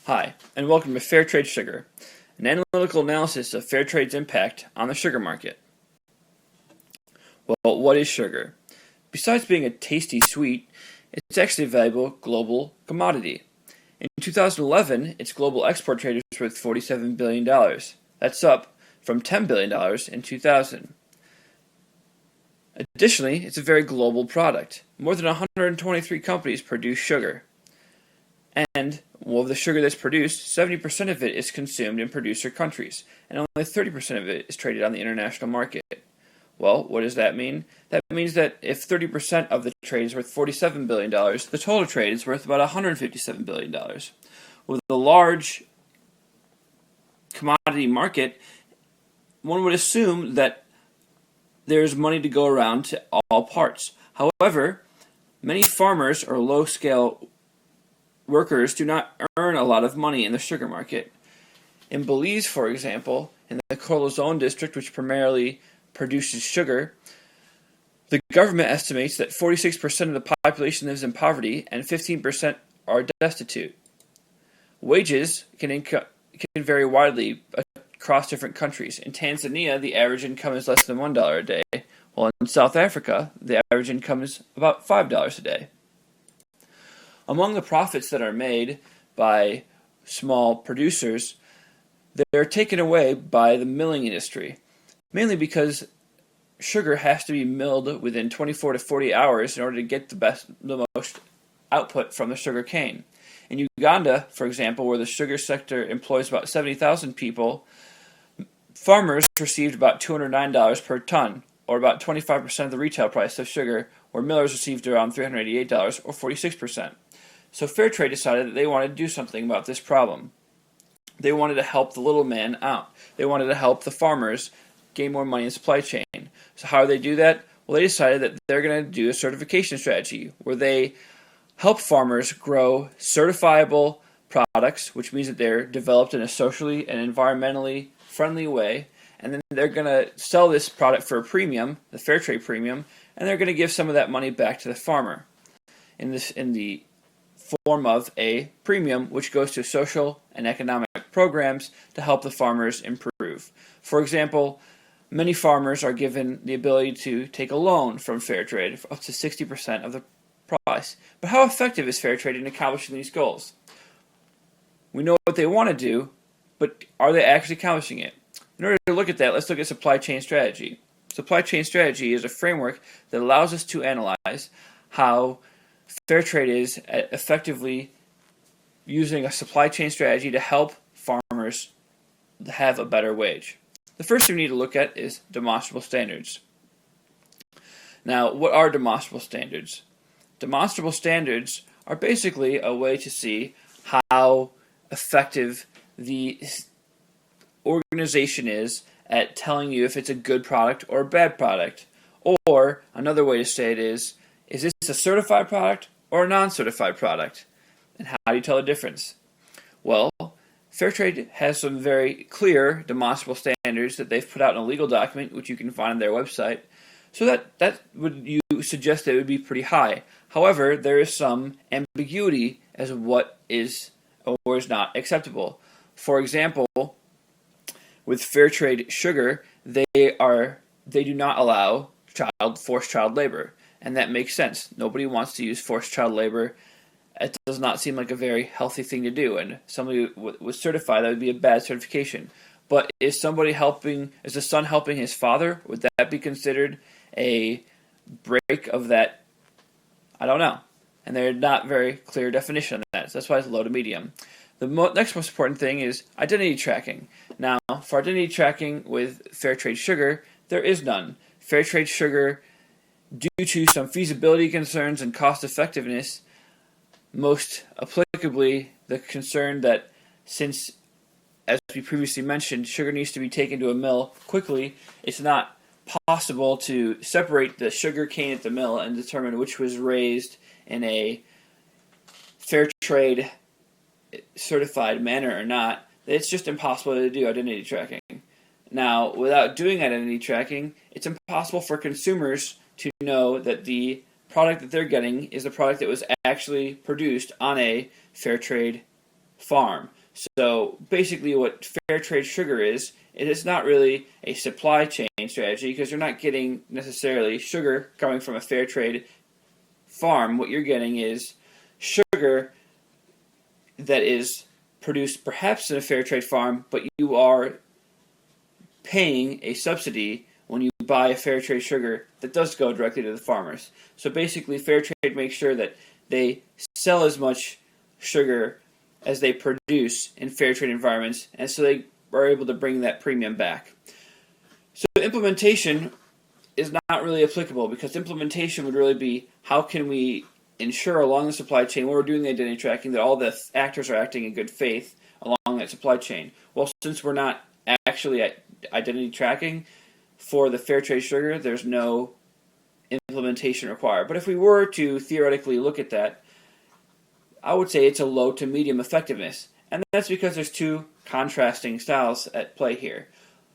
Hi, and welcome to Fairtrade Sugar, an analytical analysis of Fairtrade's impact on the sugar market. Well, what is sugar? Besides being a tasty sweet, it's actually a valuable global commodity. In 2011, its global export trade was worth $47 billion. That's up from $10 billion in 2000. Additionally, it's a very global product. More than 123 companies produce sugar. And of the sugar that's produced, 70% of it is consumed in producer countries, and only 30% of it is traded on the international market. Well, what does that mean? That means that if 30% of the trade is worth $47 billion, the total trade is worth about $157 billion. With a large commodity market, one would assume that there's money to go around to all parts. However, many farmers or low-scale workers do not earn a lot of money in the sugar market. In Belize, for example, in the Corazon district, which primarily produces sugar, the government estimates that 46% of the population lives in poverty and 15% are destitute. Wages can vary widely across different countries. In Tanzania, the average income is less than $1 a day, while in South Africa, the average income is about $5 a day. Among the profits that are made by small producers, they're taken away by the milling industry, mainly because sugar has to be milled within 24 to 40 hours in order to get the most output from the sugar cane. In Uganda, for example, where the sugar sector employs about 70,000 people, farmers received about $209 per ton, or about 25% of the retail price of sugar, where millers received around $388, or 46%. So Fairtrade decided that they wanted to do something about this problem. They wanted to help the little man out. They wanted to help the farmers gain more money in the supply chain. So how do they do that? Well, they decided that they're going to do a certification strategy where they help farmers grow certifiable products, which means that they're developed in a socially and environmentally friendly way, and then they're going to sell this product for a premium, the Fairtrade premium, and they're going to give some of that money back to the farmer in the form of a premium, which goes to social and economic programs to help the farmers improve. For example, many farmers are given the ability to take a loan from Fairtrade for up to 60% of the price. But how effective is Fairtrade in accomplishing these goals? We know what they want to do, but are they actually accomplishing it? In order to look at that, let's look at supply chain strategy. Supply chain strategy is a framework that allows us to analyze how Fairtrade is effectively using a supply chain strategy to help farmers have a better wage. The first thing we need to look at is demonstrable standards. Now, what are demonstrable standards? Demonstrable standards are basically a way to see how effective the organization is at telling you if it's a good product or a bad product. Or another way to say it is this a certified product or a non-certified product? And how do you tell the difference? Well, Fairtrade has some very clear demonstrable standards that they've put out in a legal document, which you can find on their website. So that would you suggest that it would be pretty high. However, there is some ambiguity as to what is or is not acceptable. For example, with Fairtrade Sugar, they do not allow forced child labor. And that makes sense. Nobody wants to use forced child labor. It does not seem like a very healthy thing to do. And somebody was certified, that would be a bad certification. But is the son helping his father? Would that be considered a break of that? I don't know. And there's not very clear definition on that. So that's why it's low to medium. The next most important thing is identity tracking. Now, for identity tracking with Fairtrade Sugar, there is none. Fairtrade Sugar, due to some feasibility concerns and cost effectiveness, most applicably the concern that since, as we previously mentioned, sugar needs to be taken to a mill quickly, it's not possible to separate the sugar cane at the mill and determine which was raised in a Fairtrade certified manner or not. It's just impossible to do identity tracking. Now, without doing identity tracking, it's impossible for consumers to know that the product that they're getting is a product that was actually produced on a Fairtrade farm. So basically what Fairtrade Sugar is, it is not really a supply chain strategy because you're not getting necessarily sugar coming from a fair trade farm. What you're getting is sugar that is produced perhaps in a fair trade farm, but you are paying a subsidy when you buy a fair trade sugar that does go directly to the farmers. So basically fair trade makes sure that they sell as much sugar as they produce in fair trade environments, and so they are able to bring that premium back. So implementation is not really applicable because implementation would really be how can we ensure along the supply chain when we're doing the identity tracking that all the actors are acting in good faith along that supply chain. Well, since we're not actually identity tracking for the fair trade sugar, there's no implementation required. But if we were to theoretically look at that, I would say it's a low to medium effectiveness. And that's because there's two contrasting styles at play here.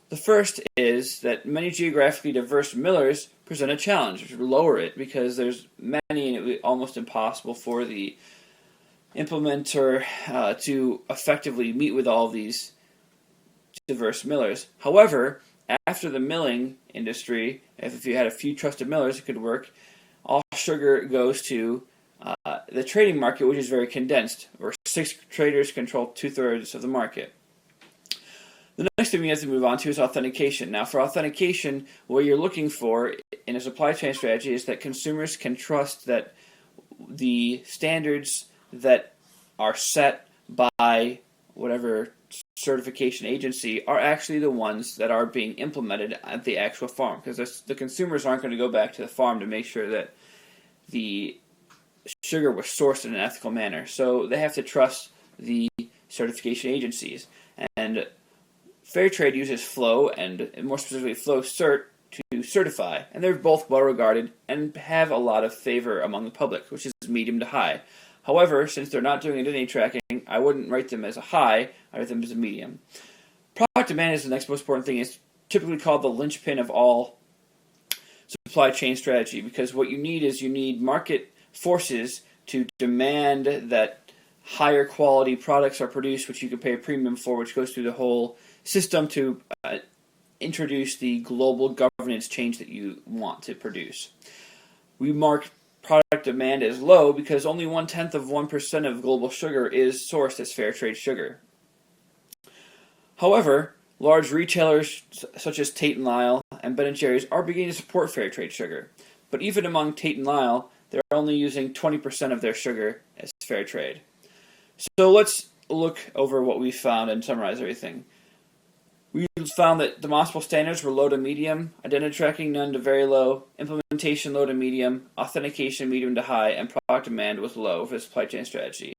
The first is that many geographically diverse millers present a challenge, which would lower it because there's many and it would be almost impossible for the implementer to effectively meet with all these diverse millers. However, after the milling industry, if you had a few trusted millers, it could work. All sugar goes to the trading market, which is very condensed, where 6 traders control 2/3 of the market. The next thing we have to move on to is authentication. Now, for authentication, what you're looking for in a supply chain strategy is that consumers can trust that the standards that are set by whatever certification agency are actually the ones that are being implemented at the actual farm, because the consumers aren't going to go back to the farm to make sure that the sugar was sourced in an ethical manner. So they have to trust the certification agencies. And Fairtrade uses Flow, and more specifically Flow Cert, to certify. And they're both well regarded and have a lot of favor among the public, which is medium to high. However, since they're not doing identity tracking, I wouldn't rate them as a high, I rate them as a medium. Product demand is the next most important thing. It's typically called the linchpin of all supply chain strategy, because what you need market forces to demand that higher quality products are produced, which you can pay a premium for, which goes through the whole system to introduce the global governance change that you want to produce. We mark product demand as low because only 0.1% of global sugar is sourced as fair trade sugar. However, large retailers such as Tate & Lyle and Ben & Jerry's are beginning to support fair trade sugar. But even among Tate & Lyle, they're only using 20% of their sugar as fair trade. So let's look over what we found and summarize everything. We found that demonstrable standards were low to medium, identity tracking none to very low, implementation low to medium, authentication medium to high, and product demand was low for supply chain strategy.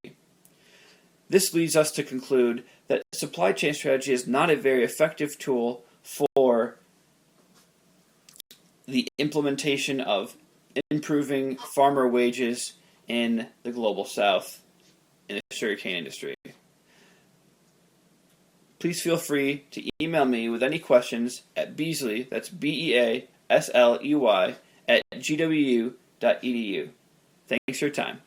This leads us to conclude that supply chain strategy is not a very effective tool for the implementation of improving farmer wages in the global south in the sugarcane industry. Please feel free to email me with any questions at Beasley, that's Beasley, @gwu.edu. Thanks for your time.